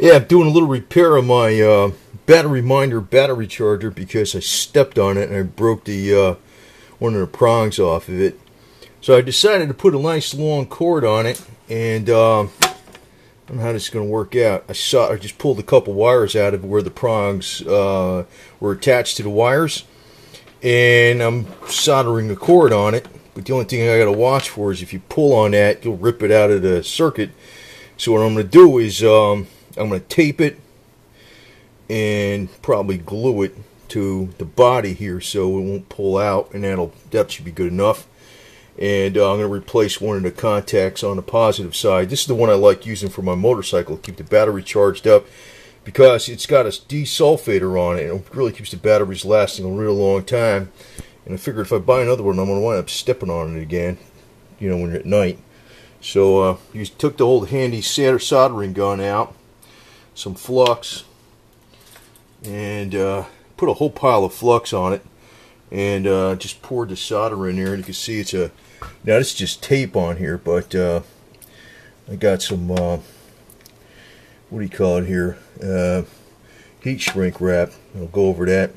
Yeah, I'm doing a little repair on my Battery Minder battery charger because I stepped on it and I broke the one of the prongs off of it. So I decided to put a nice long cord on it, and I don't know how this is going to work out. I just pulled a couple wires out of where the prongs were attached to the wires, and I'm soldering a cord on it. But the only thing I got to watch for is if you pull on that, you'll rip it out of the circuit. So what I'm going to do is I'm going to tape it and probably glue it to the body here so it won't pull out, and that should be good enough. And I'm going to replace one of the contacts on the positive side. This is the one I like using for my motorcycle to keep the battery charged up, because it's got a desulfator on it, and it really keeps the batteries lasting a real long time. And I figured if I buy another one, I'm going to wind up stepping on it again, you know, when you're at night. So you took the old handy soldering gun out, some flux, and put a whole pile of flux on it, and just poured the solder in there. And you can see it's now this is just tape on here, but I got some what do you call it here, heat shrink wrap. I'll go over that.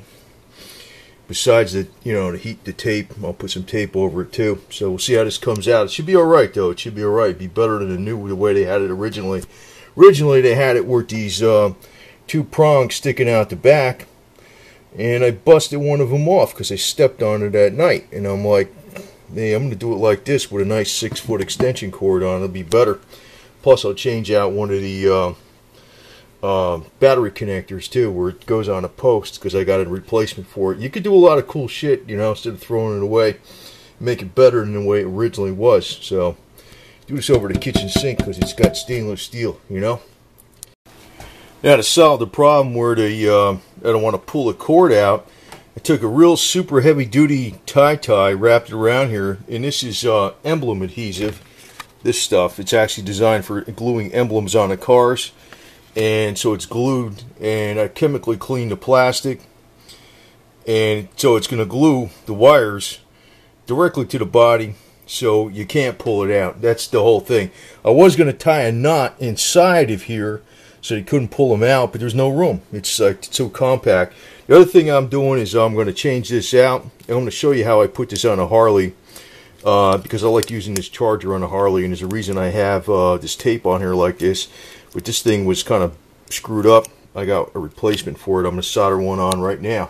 Besides the, to heat the tape, I'll put some tape over it too. So we'll see how this comes out. It should be alright though. It should be alright. It'd be better than the way they had it originally. Originally they had it with these two prongs sticking out the back, and I busted one of them off because I stepped on it at night. And I'm like, hey, I'm going to do it like this with a nice 6-foot extension cord on. It'll be better. Plus I'll change out one of the battery connectors too, where it goes on a post, because I got a replacement for it. You could do a lot of cool shit, instead of throwing it away, make it better than the way it originally was. So do this over the kitchen sink because it's got stainless steel, Now to solve the problem where I don't want to pull the cord out, I took a real super heavy duty tie, wrapped it around here, and this is emblem adhesive. This stuff, it's actually designed for gluing emblems on the cars. And so it's glued, and I chemically cleaned the plastic, and so it's going to glue the wires directly to the body, so you can't pull it out. That's the whole thing. I was going to tie a knot inside of here so you couldn't pull them out, but there's no room. It's so compact. The other thing I'm doing is I'm going to change this out, and I'm going to show you how I put this on a Harley, because I like using this charger on a Harley, and there's a reason I have this tape on here like this. But this thing was kind of screwed up. I got a replacement for it. I'm going to solder one on right now.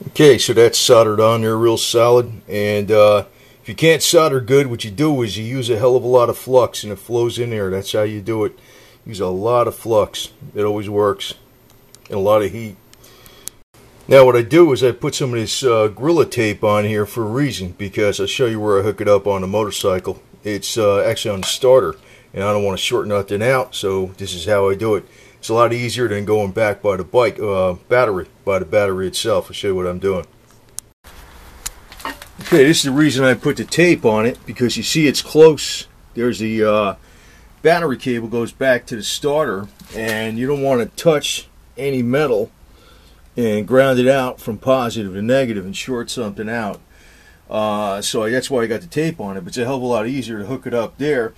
Okay, so that's soldered on there real solid. And if you can't solder good, what you do is you use a hell of a lot of flux, and it flows in there. That's how you do it. Use a lot of flux. It always works. And a lot of heat. Now what I do is I put some of this Gorilla tape on here for a reason, because I'll show you where I hook it up on the motorcycle. It's actually on the starter. And I don't want to short nothing out, so this is how I do it. It's a lot easier than going back by the battery itself. I'll show you what I'm doing. Okay, this is the reason I put the tape on it, because you see it's close. There's the battery cable goes back to the starter, and you don't want to touch any metal and ground it out from positive to negative and short something out. So that's why I got the tape on it, but it's a hell of a lot easier to hook it up there.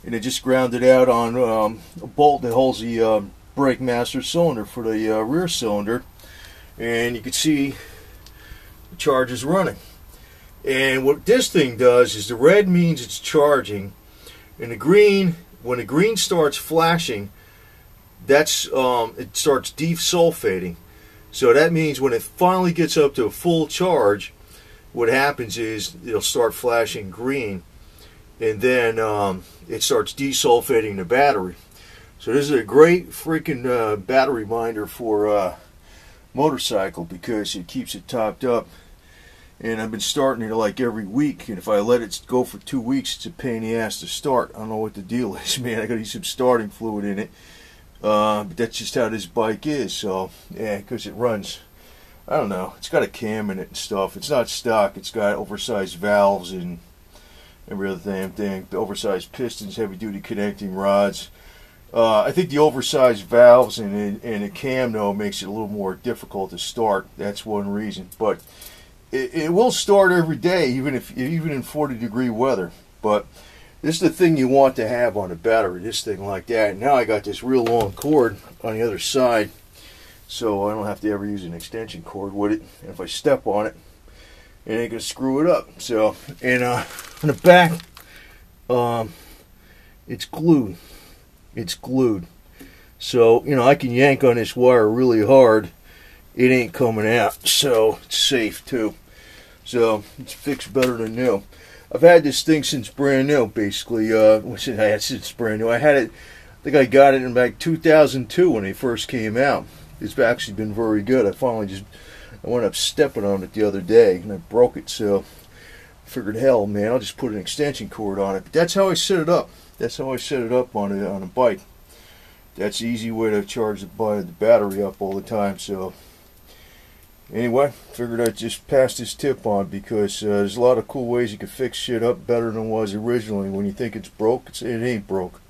And it just grounded out on a bolt that holds the brake master cylinder for the rear cylinder, and you can see the charger's running. And what this thing does is the red means it's charging, and the green, when the green starts flashing, that's it starts desulfating. So that means when it finally gets up to a full charge, what happens is it'll start flashing green, and then it starts desulfating the battery. So this is a great freaking battery minder for motorcycle, because it keeps it topped up. And I've been starting it like every week, and if I let it go for 2 weeks, it's a pain in the ass to start. I don't know what the deal is, man. I gotta use some starting fluid in it, but that's just how this bike is. So yeah, because it runs, I don't know, it's got a cam in it and stuff. It's not stock. It's got oversized valves and every other damn thing, the oversized pistons, heavy duty connecting rods. I think the oversized valves and the cam though makes it a little more difficult to start. That's one reason, but it will start every day, even in 40-degree weather. But This is the thing you want to have on a battery, this thing like that. Now I got this real long cord on the other side, so I don't have to ever use an extension cord with it. And if I step on it, it ain't gonna screw it up. So, and on the back, it's glued. It's glued. So, you know, I can yank on this wire really hard. It ain't coming out. So, it's safe too. So, it's fixed better than new. I've had this thing since brand new, basically. Since brand new. I had it, I think I got it in like 2002 when they first came out. It's actually been very good. I went up stepping on it the other day and I broke it, so I figured, hell, man, I'll just put an extension cord on it. But that's how I set it up. That's how I set it up on a bike. That's the easy way to charge the battery up all the time. So anyway, figured I'd just pass this tip on because there's a lot of cool ways you can fix shit up better than it was originally. When you think it's broke, it ain't broke.